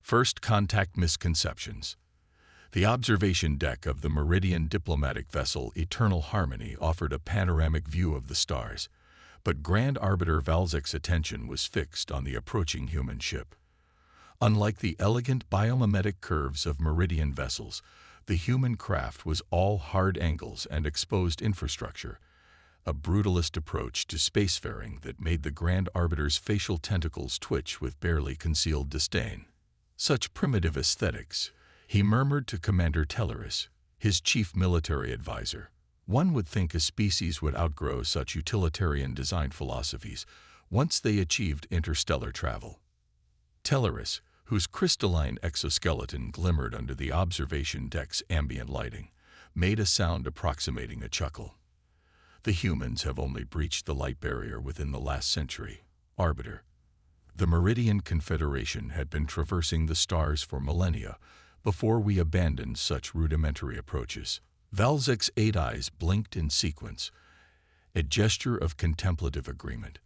First contact misconceptions. The observation deck of the Meridian diplomatic vessel Eternal Harmony offered a panoramic view of the stars, but Grand Arbiter Valzic's attention was fixed on the approaching human ship. Unlike the elegant biomimetic curves of Meridian vessels, the human craft was all hard angles and exposed infrastructure, a brutalist approach to spacefaring that made the Grand Arbiter's facial tentacles twitch with barely concealed disdain. Such primitive aesthetics, he murmured to Commander Telleris, his chief military advisor. One would think a species would outgrow such utilitarian design philosophies once they achieved interstellar travel. Telleris, whose crystalline exoskeleton glimmered under the observation deck's ambient lighting, made a sound approximating a chuckle. The humans have only breached the light barrier within the last century, Arbiter. The Meridian Confederation had been traversing the stars for millennia before we abandoned such rudimentary approaches. Valzic's 8 eyes blinked in sequence, a gesture of contemplative agreement.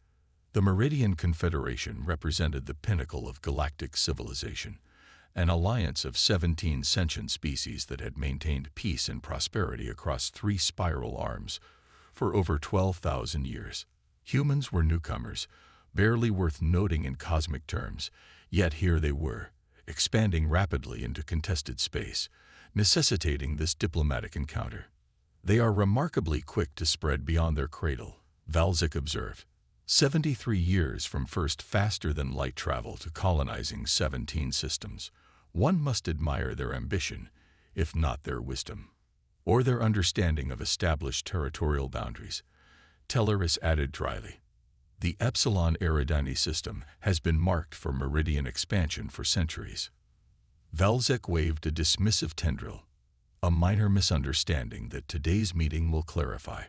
The Meridian Confederation represented the pinnacle of galactic civilization, an alliance of 17 sentient species that had maintained peace and prosperity across 3 spiral arms for over 12,000 years. Humans were newcomers, barely worth noting in cosmic terms, yet here they were, expanding rapidly into contested space, necessitating this diplomatic encounter. They are remarkably quick to spread beyond their cradle, Valzic observed. 73 years from first faster-than-light travel to colonizing 17 systems. One must admire their ambition, if not their wisdom, or their understanding of established territorial boundaries. Telleris added dryly, the Epsilon Eridani system has been marked for Meridian expansion for centuries. Valzic waved a dismissive tendril, a minor misunderstanding that today's meeting will clarify.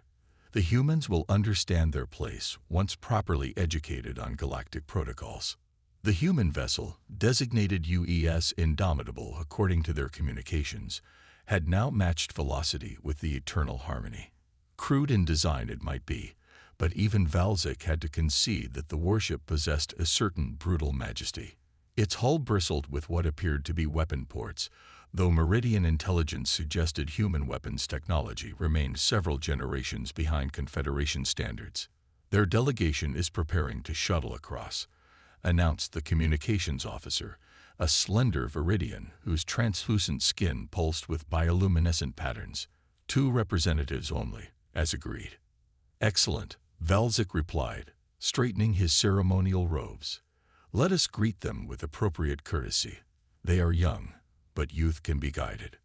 The humans will understand their place once properly educated on galactic protocols. The human vessel, designated UES Indomitable according to their communications, had now matched velocity with the Eternal Harmony. Crude in design it might be, but even Valzic had to concede that the warship possessed a certain brutal majesty. Its hull bristled with what appeared to be weapon ports, though Meridian intelligence suggested human weapons technology remained several generations behind Confederation standards. Their delegation is preparing to shuttle across, announced the communications officer, a slender Viridian whose translucent skin pulsed with bioluminescent patterns. 2 representatives only, as agreed. Excellent, Valzic replied, straightening his ceremonial robes. Let us greet them with appropriate courtesy. They are young, but youth can be guided.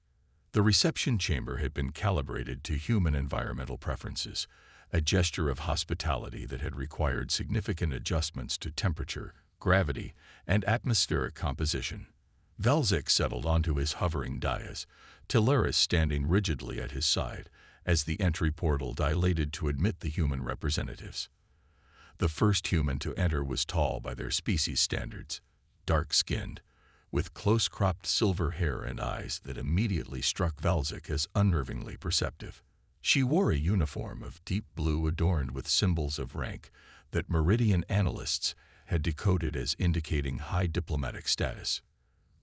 The reception chamber had been calibrated to human environmental preferences, a gesture of hospitality that had required significant adjustments to temperature, gravity, and atmospheric composition. Valzic settled onto his hovering dais, Telleris standing rigidly at his side, as the entry portal dilated to admit the human representatives. The first human to enter was tall by their species standards, dark-skinned, with close-cropped silver hair and eyes that immediately struck Valzic as unnervingly perceptive. She wore a uniform of deep blue adorned with symbols of rank that Meridian analysts had decoded as indicating high diplomatic status.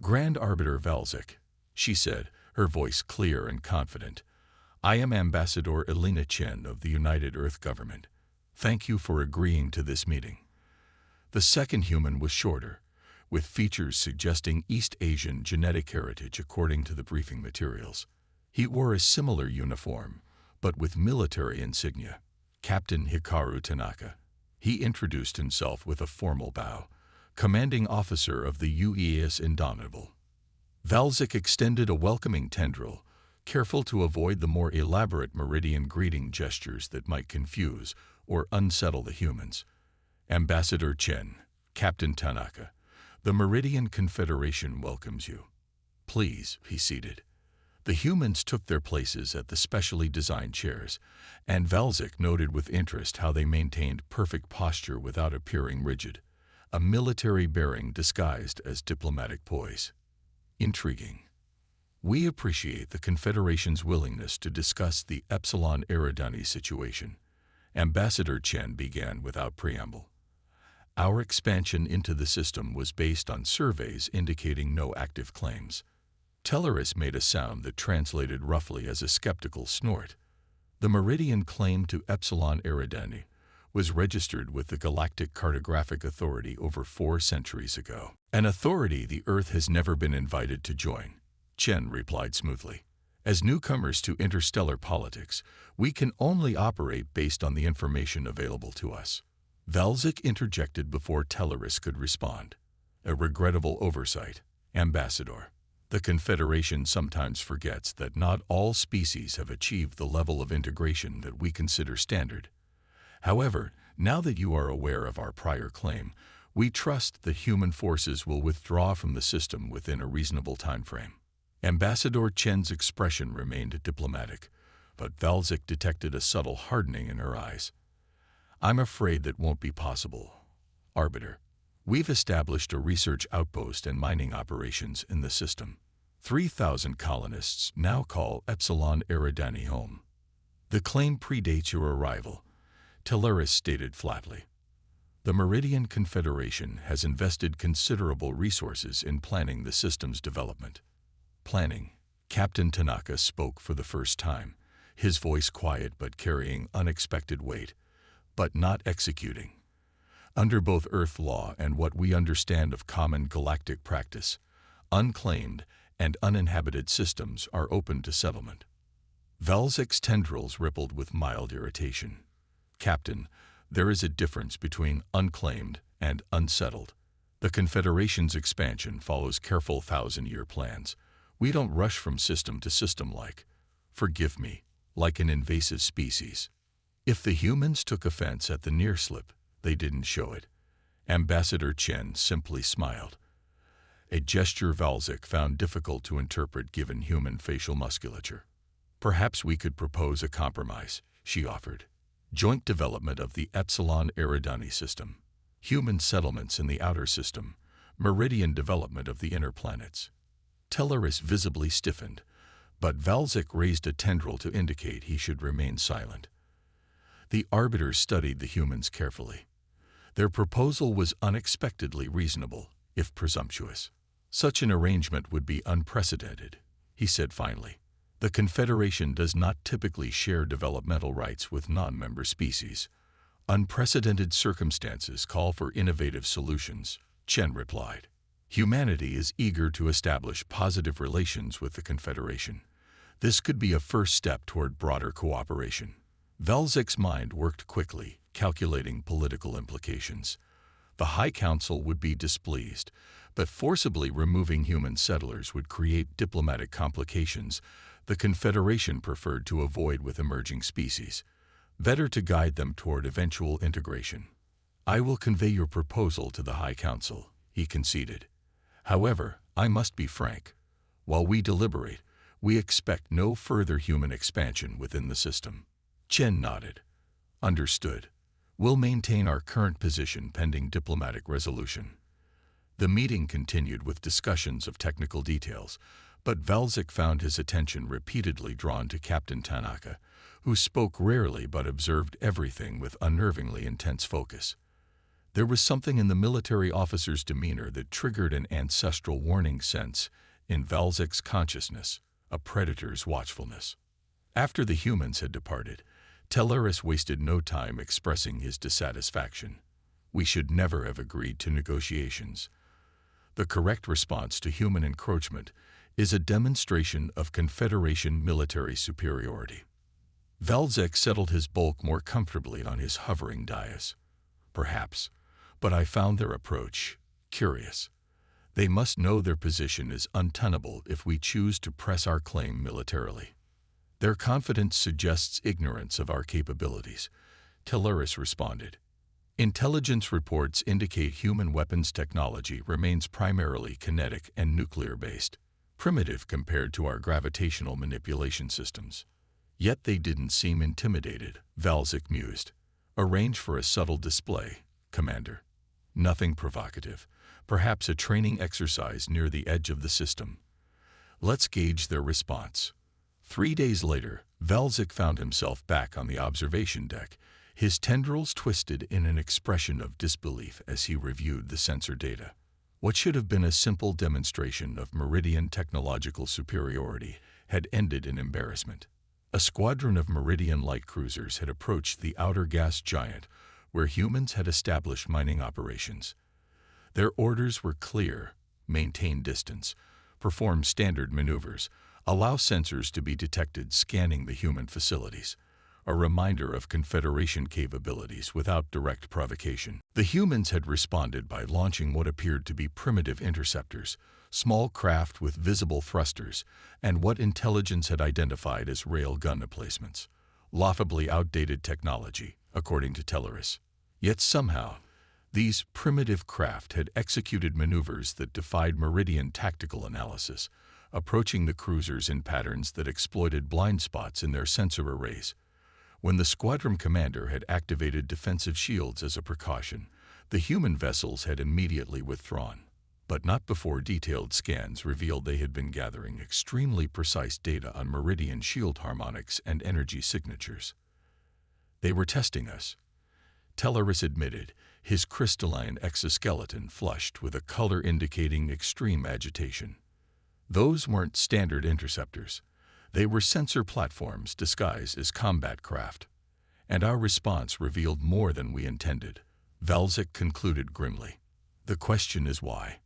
Grand Arbiter Valzic, she said, her voice clear and confident, I am Ambassador Elena Chen of the United Earth Government. Thank you for agreeing to this meeting. The second human was shorter, with features suggesting East Asian genetic heritage according to the briefing materials. He wore a similar uniform, but with military insignia, Captain Hikaru Tanaka. He introduced himself with a formal bow, commanding officer of the UES Indomitable. Valzic extended a welcoming tendril, careful to avoid the more elaborate Meridian greeting gestures that might confuse or unsettle the humans. Ambassador Chen, Captain Tanaka, the Meridian Confederation welcomes you. Please be seated. The humans took their places at the specially designed chairs, and Valzic noted with interest how they maintained perfect posture without appearing rigid, a military bearing disguised as diplomatic poise. Intriguing. We appreciate the Confederation's willingness to discuss the Epsilon Eridani situation. Ambassador Chen began without preamble. Our expansion into the system was based on surveys indicating no active claims. Tellerus made a sound that translated roughly as a skeptical snort. The Meridian claim to Epsilon Eridani was registered with the Galactic Cartographic Authority over 4 centuries ago. An authority the Earth has never been invited to join, Chen replied smoothly. As newcomers to interstellar politics, we can only operate based on the information available to us. Velzik interjected before Tellerus could respond. A regrettable oversight, Ambassador. The Confederation sometimes forgets that not all species have achieved the level of integration that we consider standard. However, now that you are aware of our prior claim, we trust that human forces will withdraw from the system within a reasonable timeframe. Ambassador Chen's expression remained diplomatic, but Velzik detected a subtle hardening in her eyes. I'm afraid that won't be possible, Arbiter. We've established a research outpost and mining operations in the system. 3,000 colonists now call Epsilon Eridani home. The claim predates your arrival, Tellerus stated flatly. The Meridian Confederation has invested considerable resources in planning the system's development. Planning. Captain Tanaka spoke for the first time, his voice quiet but carrying unexpected weight. But not executing. Under both Earth law and what we understand of common galactic practice, unclaimed and uninhabited systems are open to settlement. Velzik's tendrils rippled with mild irritation. Captain, there is a difference between unclaimed and unsettled. The Confederation's expansion follows careful 1,000-year plans. We don't rush from system to system forgive me, like an invasive species. If the humans took offense at the near-slip, they didn't show it. Ambassador Chen simply smiled. A gesture Velzik found difficult to interpret given human facial musculature. Perhaps we could propose a compromise, she offered. Joint development of the Epsilon Eridani system. Human settlements in the outer system. Meridian development of the inner planets. Tellerus visibly stiffened, but Velzik raised a tendril to indicate he should remain silent. The arbiters studied the humans carefully. Their proposal was unexpectedly reasonable, if presumptuous. Such an arrangement would be unprecedented, he said finally. The Confederation does not typically share developmental rights with non-member species. Unprecedented circumstances call for innovative solutions, Chen replied. Humanity is eager to establish positive relations with the Confederation. This could be a first step toward broader cooperation. Velzik's mind worked quickly, calculating political implications. The High Council would be displeased, but forcibly removing human settlers would create diplomatic complications the Confederation preferred to avoid with emerging species. Better to guide them toward eventual integration. I will convey your proposal to the High Council, he conceded. However, I must be frank. While we deliberate, we expect no further human expansion within the system. Chen nodded. Understood. We'll maintain our current position pending diplomatic resolution. The meeting continued with discussions of technical details, but Velzik found his attention repeatedly drawn to Captain Tanaka, who spoke rarely but observed everything with unnervingly intense focus. There was something in the military officer's demeanor that triggered an ancestral warning sense in Velzik's consciousness, a predator's watchfulness. After the humans had departed, Tellerus wasted no time expressing his dissatisfaction. We should never have agreed to negotiations. The correct response to human encroachment is a demonstration of Confederation military superiority. Velzik settled his bulk more comfortably on his hovering dais. Perhaps, but I found their approach curious. They must know their position is untenable if we choose to press our claim militarily. Their confidence suggests ignorance of our capabilities, Tellerus responded. Intelligence reports indicate human weapons technology remains primarily kinetic and nuclear-based, primitive compared to our gravitational manipulation systems. Yet they didn't seem intimidated, Velzik mused. Arrange for a subtle display, Commander. Nothing provocative, perhaps a training exercise near the edge of the system. Let's gauge their response. 3 days later, Velzik found himself back on the observation deck, His tendrils twisted in an expression of disbelief as he reviewed the sensor data. What should have been a simple demonstration of Meridian technological superiority had ended in embarrassment. A squadron of Meridian light cruisers had approached the outer gas giant where humans had established mining operations. Their orders were clear: maintain distance, perform standard maneuvers, allow sensors to be detected scanning the human facilities. A reminder of Confederation capabilities without direct provocation. The humans had responded by launching what appeared to be primitive interceptors, small craft with visible thrusters, and what intelligence had identified as rail gun emplacements. Laughably outdated technology, according to Telleris. Yet somehow, these primitive craft had executed maneuvers that defied Meridian tactical analysis, approaching the cruisers in patterns that exploited blind spots in their sensor arrays. When the squadron commander had activated defensive shields as a precaution, the human vessels had immediately withdrawn, but not before detailed scans revealed they had been gathering extremely precise data on Meridian shield harmonics and energy signatures. They were testing us, Telleris admitted, his crystalline exoskeleton flushed with a color indicating extreme agitation. Those weren't standard interceptors. They were sensor platforms disguised as combat craft. And our response revealed more than we intended, Valzik concluded grimly. The question is why?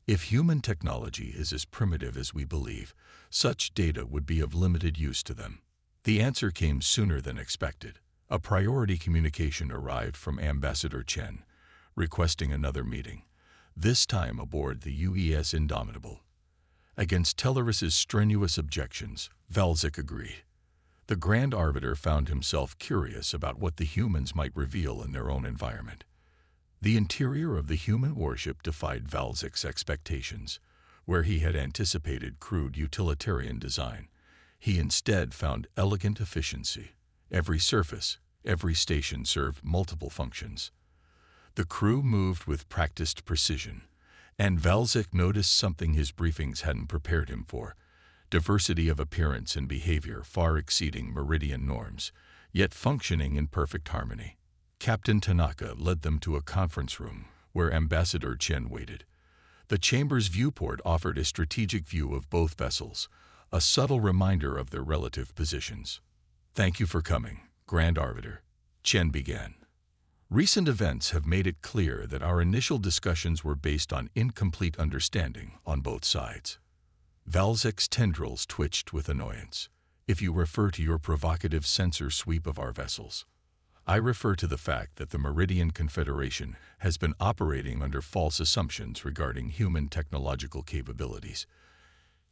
If human technology is as primitive as we believe, such data would be of limited use to them. The answer came sooner than expected. A priority communication arrived from Ambassador Chen, requesting another meeting, this time aboard the UES Indomitable. Against Telleris's strenuous objections, Valzik agreed. The Grand Arbiter found himself curious about what the humans might reveal in their own environment. The interior of the human warship defied Valzik's expectations. Where he had anticipated crude utilitarian design, he instead found elegant efficiency. Every surface, every station served multiple functions. The crew moved with practiced precision, and Valzik noticed something his briefings hadn't prepared him for: diversity of appearance and behavior far exceeding Meridian norms, yet functioning in perfect harmony. Captain Tanaka led them to a conference room where Ambassador Chen waited. The chamber's viewport offered a strategic view of both vessels, a subtle reminder of their relative positions. Thank you for coming, Grand Arbiter, Chen began. Recent events have made it clear that our initial discussions were based on incomplete understanding on both sides. Valzik's tendrils twitched with annoyance. If you refer to your provocative sensor sweep of our vessels, I refer to the fact that the Meridian Confederation has been operating under false assumptions regarding human technological capabilities.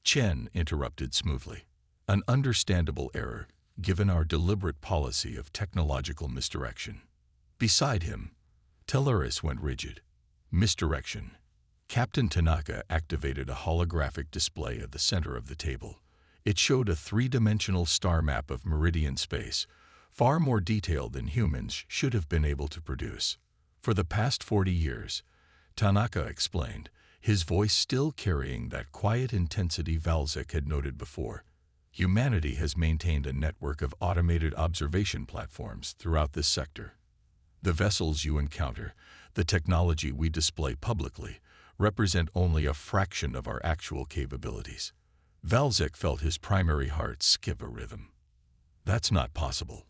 Chen interrupted smoothly. An understandable error, given our deliberate policy of technological misdirection. Beside him, Telleris went rigid. Misdirection. Captain Tanaka activated a holographic display at the center of the table. It showed a three-dimensional star map of Meridian space, far more detailed than humans should have been able to produce. For the past 40 years, Tanaka explained, his voice still carrying that quiet intensity Valzik had noted before, humanity has maintained a network of automated observation platforms throughout this sector. The vessels you encounter, the technology we display publicly, represent only a fraction of our actual capabilities. Valzik felt his primary heart skip a rhythm. That's not possible.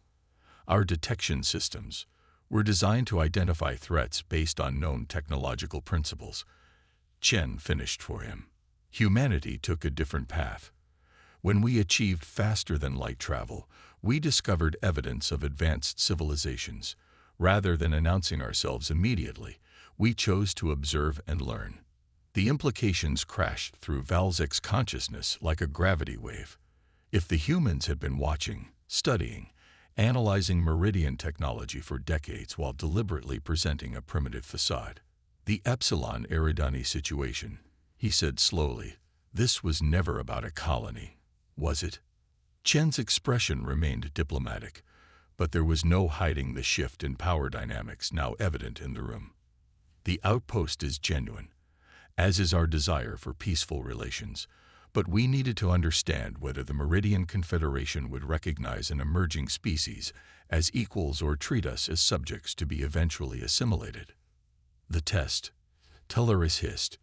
Our detection systems were designed to identify threats based on known technological principles. Chen finished for him. Humanity took a different path. When we achieved faster-than-light travel, we discovered evidence of advanced civilizations. Rather than announcing ourselves immediately, we chose to observe and learn. The implications crashed through Valzik's consciousness like a gravity wave. If the humans had been watching, studying, analyzing Meridian technology for decades while deliberately presenting a primitive facade, the Epsilon Eridani situation, he said slowly, this was never about a colony, was it? Chen's expression remained diplomatic, but there was no hiding the shift in power dynamics now evident in the room. The outpost is genuine, as is our desire for peaceful relations, But we needed to understand whether the Meridian Confederation would recognize an emerging species as equals or treat us as subjects to be eventually assimilated. The test, Teleris hissed.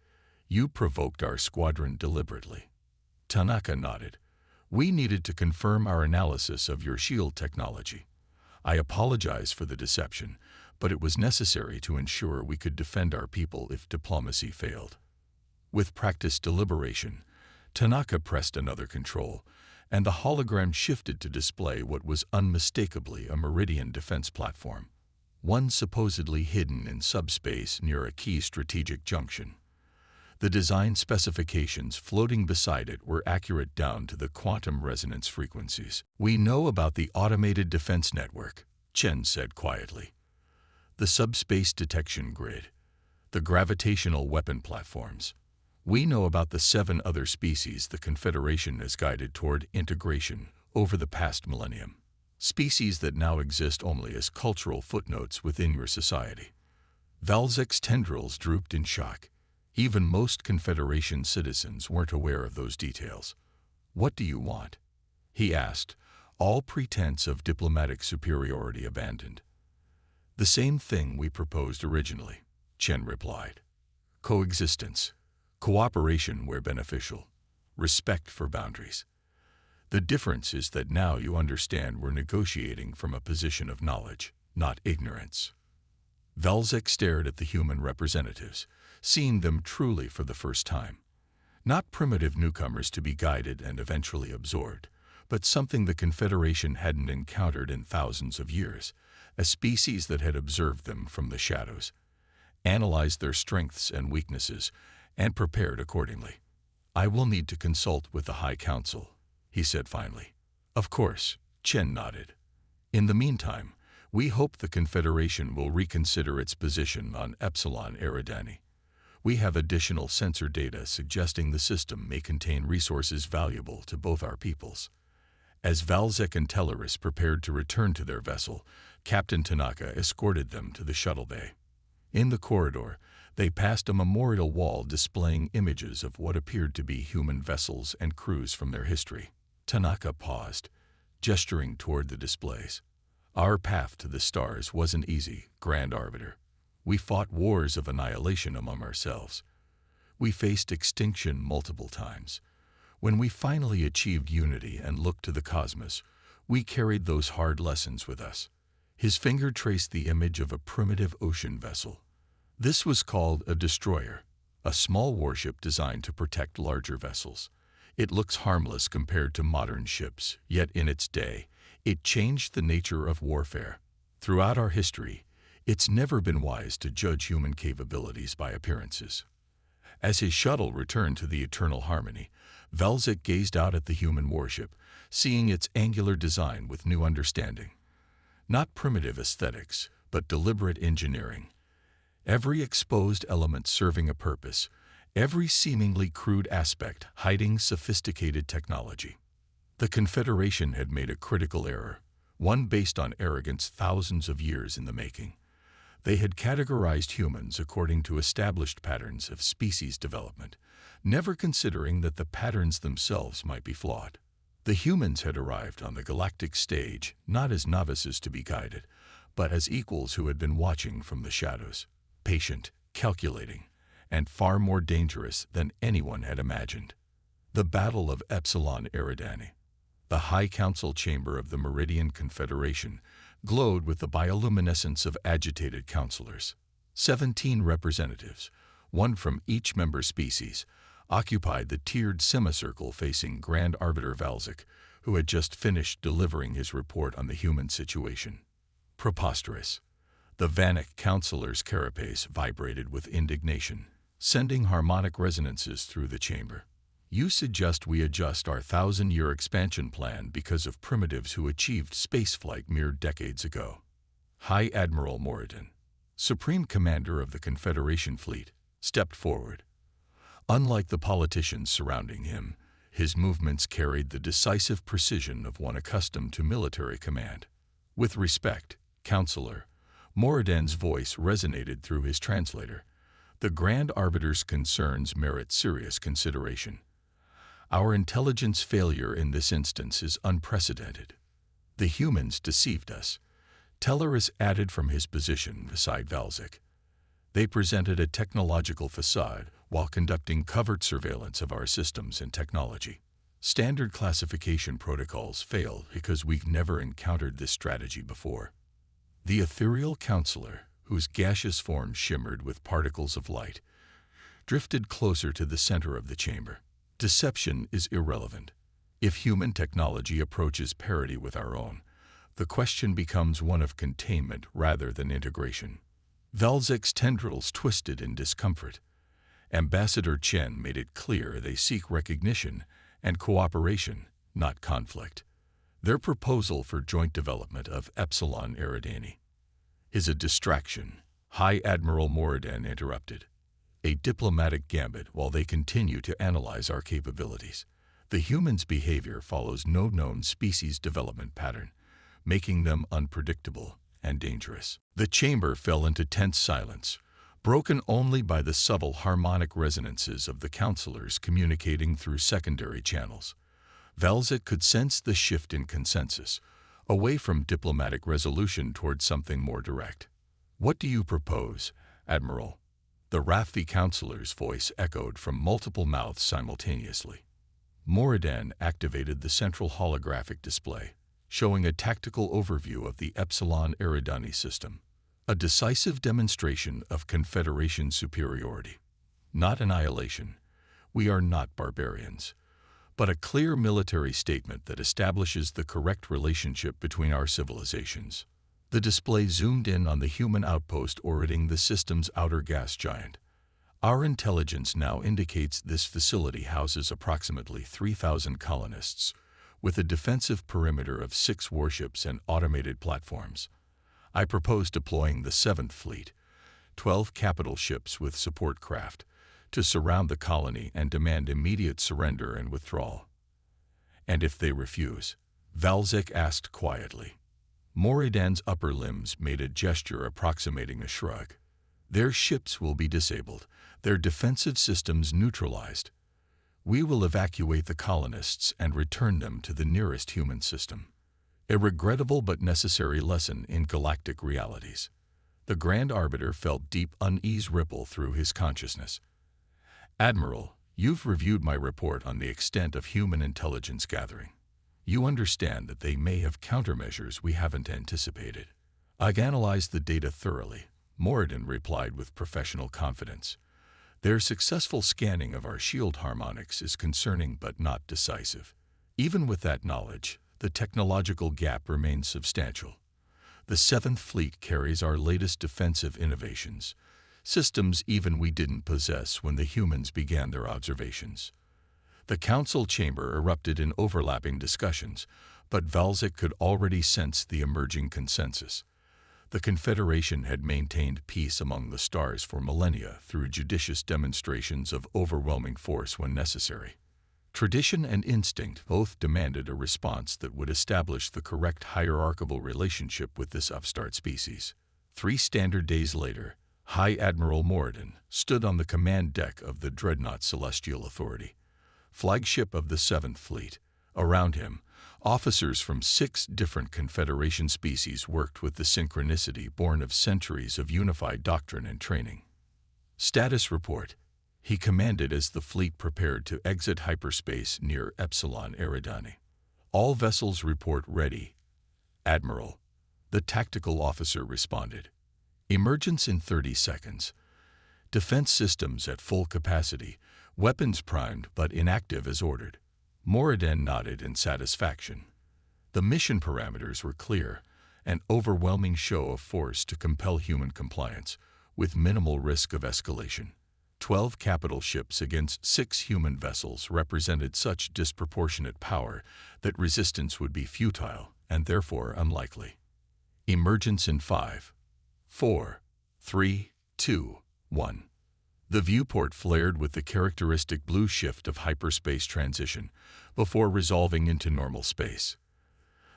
You provoked our squadron deliberately. Tanaka nodded. We needed to confirm our analysis of your shield technology. I apologize for the deception, but it was necessary to ensure we could defend our people if diplomacy failed. With practiced deliberation, Tanaka pressed another control, and the hologram shifted to display what was unmistakably a Meridian defense platform, one supposedly hidden in subspace near a key strategic junction. The design specifications floating beside it were accurate down to the quantum resonance frequencies. We know about the automated defense network, Chen said quietly. The subspace detection grid, the gravitational weapon platforms. We know about the 7 other species the Confederation has guided toward integration over the past millennium. Species that now exist only as cultural footnotes within your society. Valzek's tendrils drooped in shock. Even most Confederation citizens weren't aware of those details. What do you want? He asked, all pretense of diplomatic superiority abandoned. The same thing we proposed originally, Chen replied. Coexistence, cooperation where beneficial, respect for boundaries. The difference is that now you understand we're negotiating from a position of knowledge, not ignorance. Valzek stared at the human representatives, seeing them truly for the first time. Not primitive newcomers to be guided and eventually absorbed, but something the Confederation hadn't encountered in thousands of years, a species that had observed them from the shadows, analyzed their strengths and weaknesses, and prepared accordingly. I will need to consult with the High Council, he said finally. Of course, Chen nodded. In the meantime, we hope the Confederation will reconsider its position on Epsilon Eridani. We have additional sensor data suggesting the system may contain resources valuable to both our peoples. As Valzek and Teleris prepared to return to their vessel, Captain Tanaka escorted them to the shuttle bay. In the corridor, they passed a memorial wall displaying images of what appeared to be human vessels and crews from their history. Tanaka paused, gesturing toward the displays. Our path to the stars wasn't easy, Grand Arbiter. We fought wars of annihilation among ourselves. We faced extinction multiple times. When we finally achieved unity and looked to the cosmos, we carried those hard lessons with us. His finger traced the image of a primitive ocean vessel. This was called a destroyer, a small warship designed to protect larger vessels. It looks harmless compared to modern ships, yet in its day, it changed the nature of warfare. Throughout our history, it's never been wise to judge human capabilities by appearances. As his shuttle returned to the Eternal Harmony, Valzek gazed out at the human warship, seeing its angular design with new understanding. Not primitive aesthetics, but deliberate engineering. Every exposed element serving a purpose, every seemingly crude aspect hiding sophisticated technology. The Confederation had made a critical error, one based on arrogance thousands of years in the making. They had categorized humans according to established patterns of species development, never considering that the patterns themselves might be flawed. The humans had arrived on the galactic stage not as novices to be guided, but as equals who had been watching from the shadows, patient, calculating, and far more dangerous than anyone had imagined. The Battle of Epsilon Eridani, the High Council chamber of the Meridian Confederation, glowed with the bioluminescence of agitated counselors. 17 representatives, one from each member species, occupied the tiered semicircle facing Grand Arbiter Valzek, who had just finished delivering his report on the human situation. Preposterous. The Vanek counselor's carapace vibrated with indignation, sending harmonic resonances through the chamber. You suggest we adjust our 1,000-year expansion plan because of primitives who achieved spaceflight mere decades ago. High Admiral Moradin, Supreme Commander of the Confederation Fleet, stepped forward. Unlike the politicians surrounding him, his movements carried the decisive precision of one accustomed to military command. With respect, Counselor, Moradin's voice resonated through his translator. The Grand Arbiter's concerns merit serious consideration. Our intelligence failure in this instance is unprecedented. The humans deceived us. Telleris added from his position beside Valzik. They presented a technological facade while conducting covert surveillance of our systems and technology. Standard classification protocols fail because we've never encountered this strategy before. The ethereal counselor, whose gaseous form shimmered with particles of light, drifted closer to the center of the chamber. Deception is irrelevant. If human technology approaches parity with our own, the question becomes one of containment rather than integration. Valzik's tendrils twisted in discomfort. Ambassador Chen made it clear they seek recognition and cooperation, not conflict. Their proposal for joint development of Epsilon Eridani is a distraction, High Admiral Moradin interrupted. A diplomatic gambit while they continue to analyze our capabilities. The human's behavior follows no known species development pattern, making them unpredictable and dangerous. The chamber fell into tense silence, broken only by the subtle harmonic resonances of the counselors communicating through secondary channels. Valzik could sense the shift in consensus, away from diplomatic resolution towards something more direct. "What do you propose, Admiral?" The wrathy counselor's voice echoed from multiple mouths simultaneously. Moradin activated the central holographic display, showing a tactical overview of the Epsilon Eridani system. A decisive demonstration of Confederation superiority. Not annihilation. We are not barbarians. But a clear military statement that establishes the correct relationship between our civilizations. The display zoomed in on the human outpost orbiting the system's outer gas giant. Our intelligence now indicates this facility houses approximately 3,000 colonists, with a defensive perimeter of 6 warships and automated platforms. I propose deploying the 7th Fleet, 12 capital ships with support craft, to surround the colony and demand immediate surrender and withdrawal. And if they refuse? Valzik asked quietly. Moradin's upper limbs made a gesture approximating a shrug. Their ships will be disabled, their defensive systems neutralized. We will evacuate the colonists and return them to the nearest human system. A regrettable but necessary lesson in galactic realities. The Grand Arbiter felt deep unease ripple through his consciousness. "Admiral, you've reviewed my report on the extent of human intelligence gathering. You understand that they may have countermeasures we haven't anticipated." "I've analyzed the data thoroughly," Moradin replied with professional confidence. "Their successful scanning of our shield harmonics is concerning but not decisive. Even with that knowledge, the technological gap remains substantial. The 7th Fleet carries our latest defensive innovations, systems even we didn't possess when the humans began their observations." The council chamber erupted in overlapping discussions, but Valzik could already sense the emerging consensus. The Confederation had maintained peace among the stars for millennia through judicious demonstrations of overwhelming force when necessary. Tradition and instinct both demanded a response that would establish the correct hierarchical relationship with this upstart species. 3 standard days later, High Admiral Moradin stood on the command deck of the dreadnought Celestial Authority, flagship of the 7th Fleet. Around him, officers from 6 different Confederation species worked with the synchronicity born of centuries of unified doctrine and training. "Status report," he commanded as the fleet prepared to exit hyperspace near Epsilon Eridani. "All vessels report ready, Admiral," the tactical officer responded. "Emergence in 30 seconds. Defense systems at full capacity, weapons primed but inactive as ordered." Moradin nodded in satisfaction. The mission parameters were clear, an overwhelming show of force to compel human compliance, with minimal risk of escalation. 12 capital ships against 6 human vessels represented such disproportionate power that resistance would be futile and therefore unlikely. Emergence in 5, 4, 3, 2, 1. The viewport flared with the characteristic blue shift of hyperspace transition before resolving into normal space.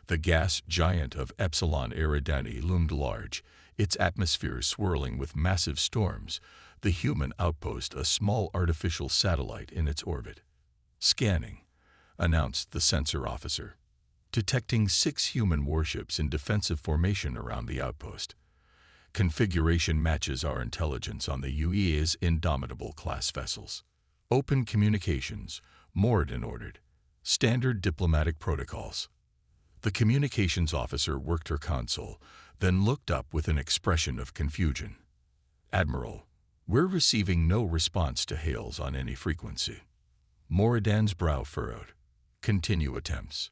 The gas giant of Epsilon Eridani loomed large, its atmosphere swirling with massive storms, the human outpost a small artificial satellite in its orbit. Scanning, announced the sensor officer, detecting 6 human warships in defensive formation around the outpost. Configuration matches our intelligence on the UEA's Indomitable class vessels. Open communications, Moradin ordered. Standard diplomatic protocols. The communications officer worked her console, then looked up with an expression of confusion. Admiral, we're receiving no response to hails on any frequency. Moradin's brow furrowed. Continue attempts.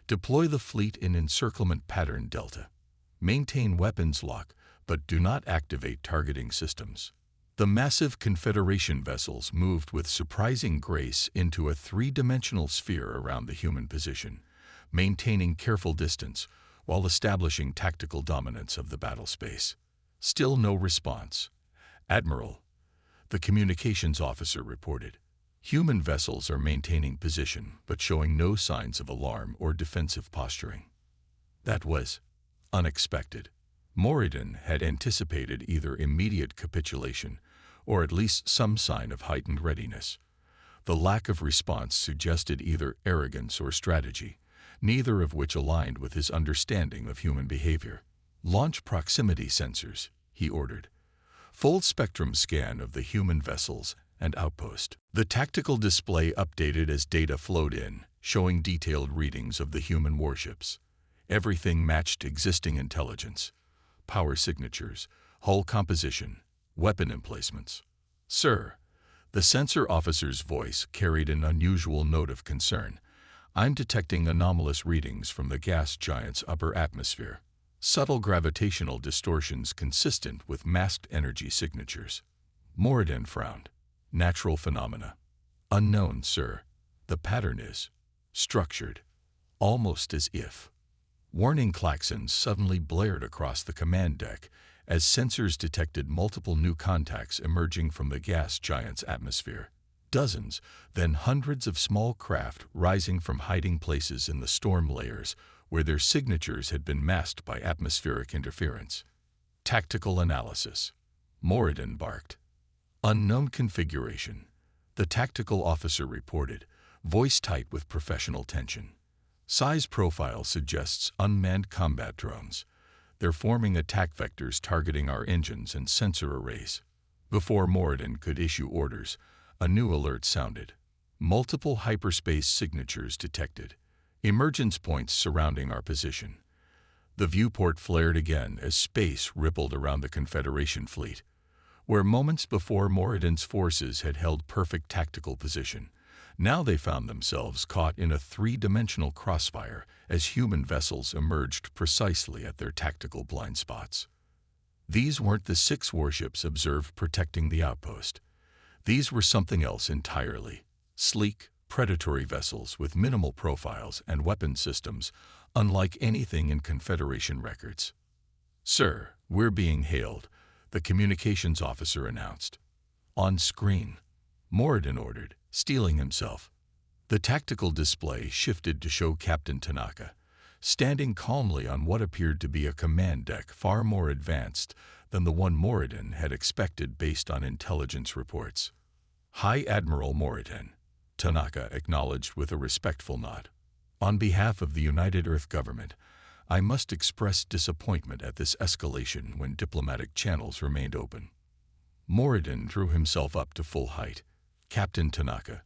Deploy the fleet in encirclement pattern Delta. Maintain weapons lock, but do not activate targeting systems. The massive Confederation vessels moved with surprising grace into a 3-dimensional sphere around the human position, maintaining careful distance while establishing tactical dominance of the battle space. Still no response. Admiral, the communications officer reported. Human vessels are maintaining position but showing no signs of alarm or defensive posturing. That was unexpected. Moradin had anticipated either immediate capitulation or at least some sign of heightened readiness. The lack of response suggested either arrogance or strategy, neither of which aligned with his understanding of human behavior. Launch proximity sensors, he ordered. Full spectrum scan of the human vessels and outpost. The tactical display updated as data flowed in, showing detailed readings of the human warships. Everything matched existing intelligence. Power signatures, hull composition, weapon emplacements. Sir, the sensor officer's voice carried an unusual note of concern. I'm detecting anomalous readings from the gas giant's upper atmosphere. Subtle gravitational distortions consistent with masked energy signatures. Moradin frowned. Natural phenomena. Unknown, sir. The pattern is structured, almost as if. Warning klaxons suddenly blared across the command deck as sensors detected multiple new contacts emerging from the gas giant's atmosphere. Dozens, then hundreds of small craft rising from hiding places in the storm layers where their signatures had been masked by atmospheric interference. Tactical analysis. Moradin barked. Unknown configuration. The tactical officer reported, voice tight with professional tension. Size profile suggests unmanned combat drones. They're forming attack vectors targeting our engines and sensor arrays. Before Moradin could issue orders, a new alert sounded. Multiple hyperspace signatures detected. Emergence points surrounding our position. The viewport flared again as space rippled around the Confederation fleet. Where moments before Moradin's forces had held perfect tactical position, now they found themselves caught in a 3-dimensional crossfire as human vessels emerged precisely at their tactical blind spots. These weren't the 6 warships observed protecting the outpost. These were something else entirely. Sleek, predatory vessels with minimal profiles and weapon systems unlike anything in Confederation records. Sir, we're being hailed, the communications officer announced. On screen, Moradin ordered, steeling himself. The tactical display shifted to show Captain Tanaka, standing calmly on what appeared to be a command deck far more advanced than the one Moradin had expected based on intelligence reports. High Admiral Moradin, Tanaka acknowledged with a respectful nod. On behalf of the United Earth government, I must express disappointment at this escalation when diplomatic channels remained open. Moradin drew himself up to full height. Captain Tanaka,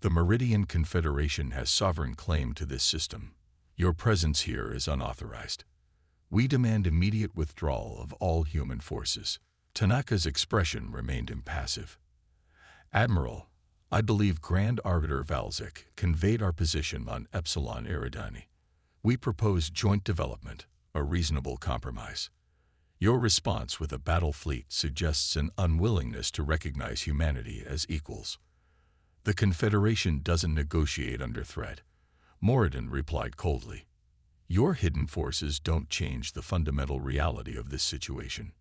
the Meridian Confederation has sovereign claim to this system. Your presence here is unauthorized. We demand immediate withdrawal of all human forces. Tanaka's expression remained impassive. Admiral, I believe Grand Arbiter Valzik conveyed our position on Epsilon Eridani. We propose joint development, a reasonable compromise. Your response with a battle fleet suggests an unwillingness to recognize humanity as equals. The Confederation doesn't negotiate under threat, Moradin replied coldly. Your hidden forces don't change the fundamental reality of this situation.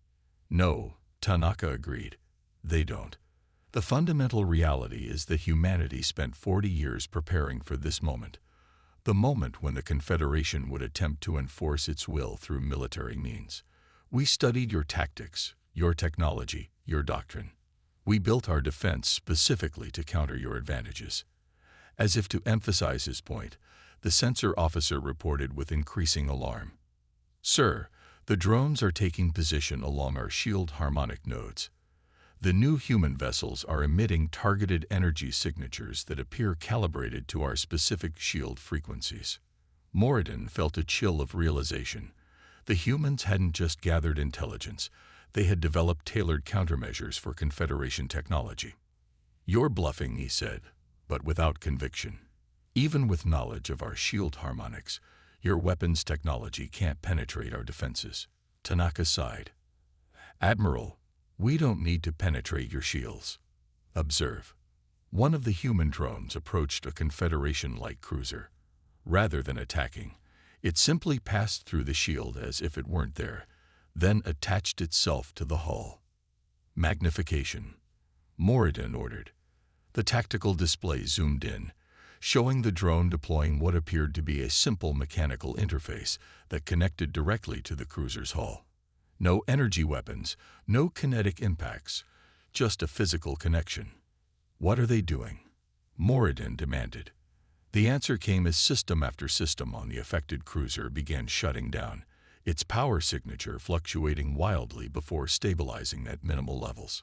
No, Tanaka agreed. They don't. The fundamental reality is that humanity spent 40 years preparing for this moment. The moment when the Confederation would attempt to enforce its will through military means. We studied your tactics, your technology, your doctrine. We built our defense specifically to counter your advantages. As if to emphasize his point, the sensor officer reported with increasing alarm. "Sir, the drones are taking position along our shield harmonic nodes. The new human vessels are emitting targeted energy signatures that appear calibrated to our specific shield frequencies." Moradin felt a chill of realization. The humans hadn't just gathered intelligence, they had developed tailored countermeasures for Confederation technology. "You're bluffing," he said, but without conviction. "Even with knowledge of our shield harmonics, your weapons technology can't penetrate our defenses." Tanaka sighed. "Admiral, we don't need to penetrate your shields. Observe." One of the human drones approached a Confederation light cruiser. Rather than attacking, it simply passed through the shield as if it weren't there, then attached itself to the hull. "Magnification," Moradin ordered. The tactical display zoomed in, showing the drone deploying what appeared to be a simple mechanical interface that connected directly to the cruiser's hull. No energy weapons, no kinetic impacts, just a physical connection. "What are they doing?" Moradin demanded. The answer came as system after system on the affected cruiser began shutting down, its power signature fluctuating wildly before stabilizing at minimal levels.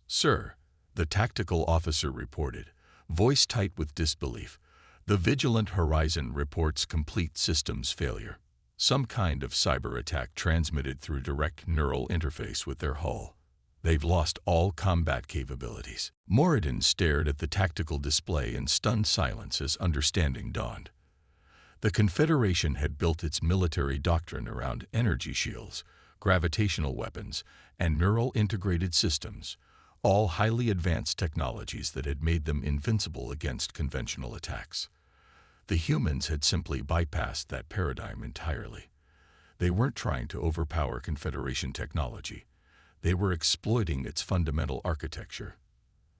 "Sir," the tactical officer reported, voice tight with disbelief, "the Vigilant Horizon reports complete systems failure. Some kind of cyber attack transmitted through direct neural interface with their hull. They've lost all combat capabilities." Moradin stared at the tactical display in stunned silence as understanding dawned. The Confederation had built its military doctrine around energy shields, gravitational weapons, and neural integrated systems, all highly advanced technologies that had made them invincible against conventional attacks. The humans had simply bypassed that paradigm entirely. They weren't trying to overpower Confederation technology. They were exploiting its fundamental architecture.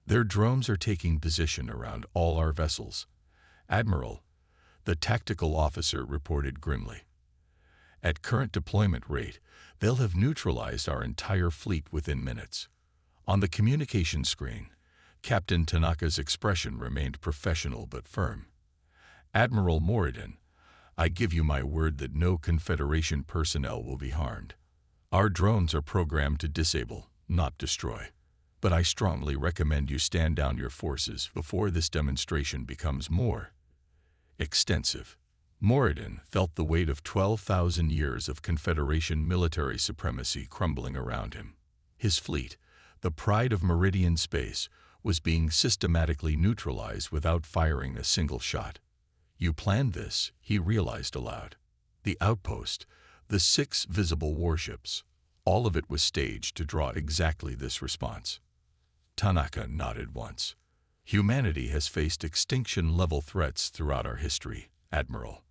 "Their drones are taking position around all our vessels, Admiral," the tactical officer reported grimly. "At current deployment rate, they'll have neutralized our entire fleet within minutes." On the communication screen, Captain Tanaka's expression remained professional but firm. "Admiral Moradin, I give you my word that no Confederation personnel will be harmed. Our drones are programmed to disable, not destroy. But I strongly recommend you stand down your forces before this demonstration becomes more extensive." Moradin felt the weight of 12,000 years of Confederation military supremacy crumbling around him. His fleet, the pride of Meridian space, was being systematically neutralized without firing a single shot. "You planned this," he realized aloud. The outpost, the 6 visible warships, all of it was staged to draw exactly this response. Tanaka nodded once. "Humanity has faced extinction-level threats throughout our history, Admiral.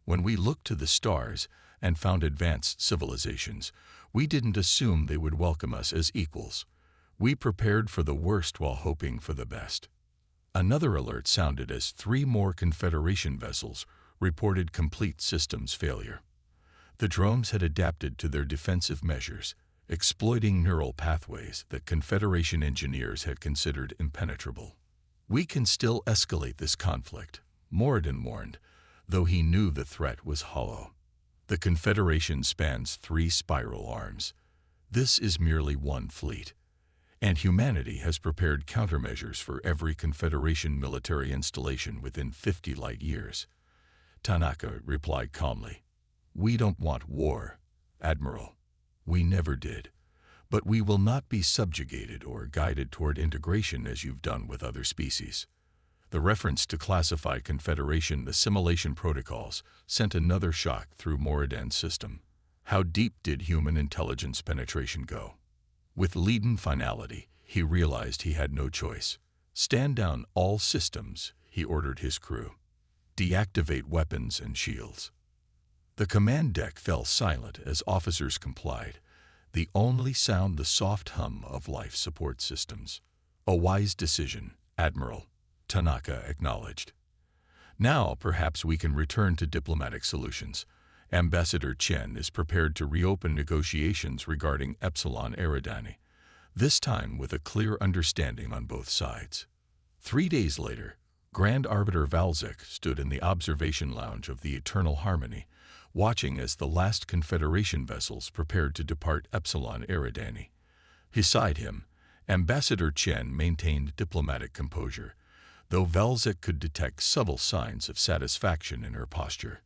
When we looked to the stars and found advanced civilizations, we didn't assume they would welcome us as equals. We prepared for the worst while hoping for the best." Another alert sounded as 3 more Confederation vessels reported complete systems failure. The drones had adapted to their defensive measures, exploiting neural pathways that Confederation engineers had considered impenetrable. "We can still escalate this conflict," Moradin warned, though he knew the threat was hollow. "The Confederation spans 3 spiral arms. This is merely one fleet. And humanity has prepared countermeasures for every Confederation military installation within 50 light years." Tanaka replied calmly. "We don't want war, Admiral. We never did. But we will not be subjugated or guided toward integration as you've done with other species." The reference to classified Confederation assimilation protocols sent another shock through Moradin's system. How deep did human intelligence penetration go? With leaden finality, he realized he had no choice. "Stand down all systems," he ordered his crew. "Deactivate weapons and shields." The command deck fell silent as officers complied, the only sound the soft hum of life support systems. "A wise decision, Admiral," Tanaka acknowledged. "Now perhaps we can return to diplomatic solutions. Ambassador Chen is prepared to reopen negotiations regarding Epsilon Eridani, this time with a clear understanding on both sides." 3 days later, Grand Arbiter Valzik stood in the observation lounge of the Eternal Harmony, watching as the last Confederation vessels prepared to depart Epsilon Eridani. Beside him, Ambassador Chen maintained diplomatic composure, though Valzik could detect subtle signs of satisfaction in her posture.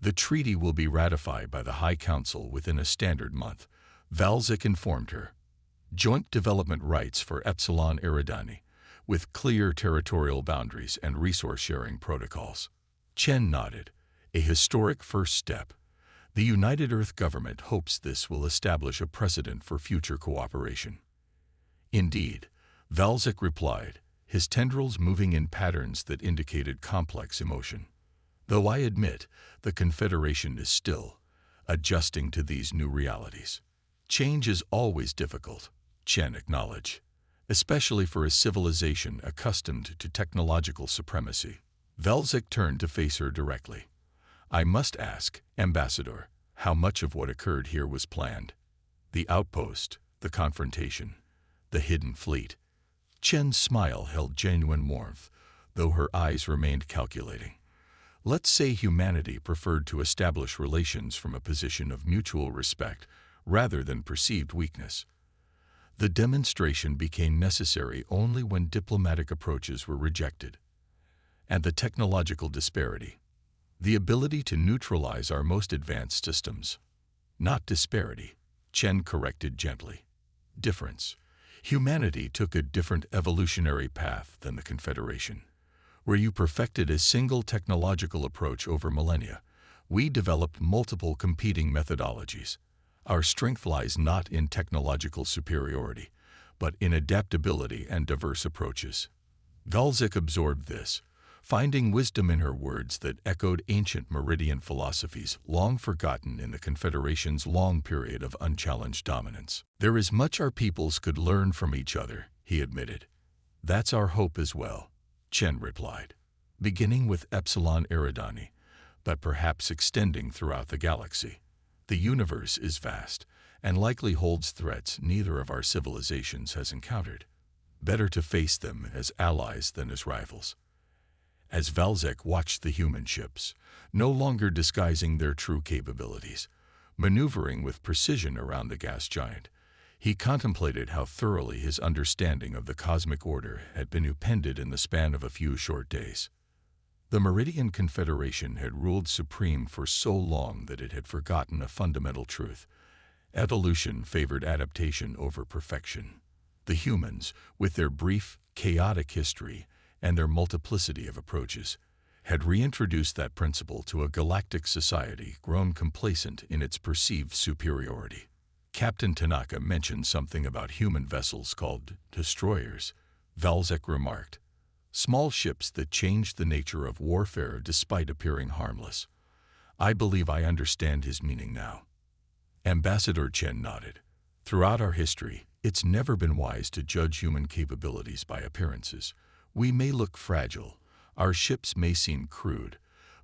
The treaty will be ratified by the High Council within a standard month, Valzik informed her. Joint development rights for Epsilon Eridani, with clear territorial boundaries and resource-sharing protocols. Chen nodded, a historic first step. The United Earth government hopes this will establish a precedent for future cooperation. Indeed, Valzik replied, his tendrils moving in patterns that indicated complex emotion. Though I admit, the Confederation is still adjusting to these new realities. Change is always difficult, Chen acknowledged, especially for a civilization accustomed to technological supremacy. Valzik turned to face her directly. I must ask, Ambassador, how much of what occurred here was planned? The outpost, the confrontation, the hidden fleet. Chen's smile held genuine warmth, though her eyes remained calculating. Let's say humanity preferred to establish relations from a position of mutual respect rather than perceived weakness. The demonstration became necessary only when diplomatic approaches were rejected. And the technological disparity. The ability to neutralize our most advanced systems. Not disparity, Chen corrected gently. Difference. Humanity took a different evolutionary path than the Confederation. Where you perfected a single technological approach over millennia, we developed multiple competing methodologies. Our strength lies not in technological superiority, but in adaptability and diverse approaches. Valzik absorbed this, finding wisdom in her words that echoed ancient Meridian philosophies long forgotten in the Confederation's long period of unchallenged dominance. There is much our peoples could learn from each other, he admitted. That's our hope as well, Chen replied, beginning with Epsilon Eridani, but perhaps extending throughout the galaxy. The universe is vast, and likely holds threats neither of our civilizations has encountered. Better to face them as allies than as rivals. As Valzik watched the human ships, no longer disguising their true capabilities, maneuvering with precision around the gas giant, he contemplated how thoroughly his understanding of the cosmic order had been upended in the span of a few short days. The Meridian Confederation had ruled supreme for so long that it had forgotten a fundamental truth. Evolution favored adaptation over perfection. The humans, with their brief, chaotic history and their multiplicity of approaches, had reintroduced that principle to a galactic society grown complacent in its perceived superiority. Captain Tanaka mentioned something about human vessels called destroyers, Valzik remarked. Small ships that changed the nature of warfare despite appearing harmless. I believe I understand his meaning now. Ambassador Chen nodded. Throughout our history, it's never been wise to judge human capabilities by appearances. We may look fragile, our ships may seem crude,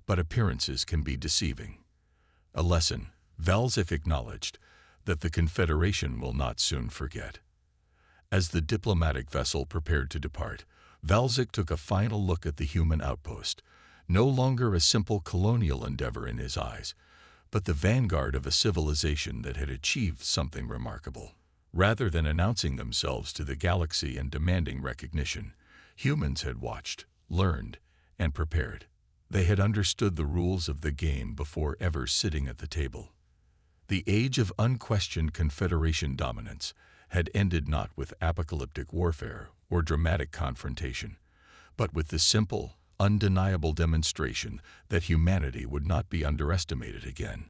but appearances can be deceiving. A lesson, Valzik acknowledged, that the Confederation will not soon forget. As the diplomatic vessel prepared to depart, Valzik took a final look at the human outpost, no longer a simple colonial endeavor in his eyes, but the vanguard of a civilization that had achieved something remarkable. Rather than announcing themselves to the galaxy and demanding recognition, humans had watched, learned, and prepared. They had understood the rules of the game before ever sitting at the table. The age of unquestioned Confederation dominance had ended not with apocalyptic warfare or dramatic confrontation, but with the simple, undeniable demonstration that humanity would not be underestimated again.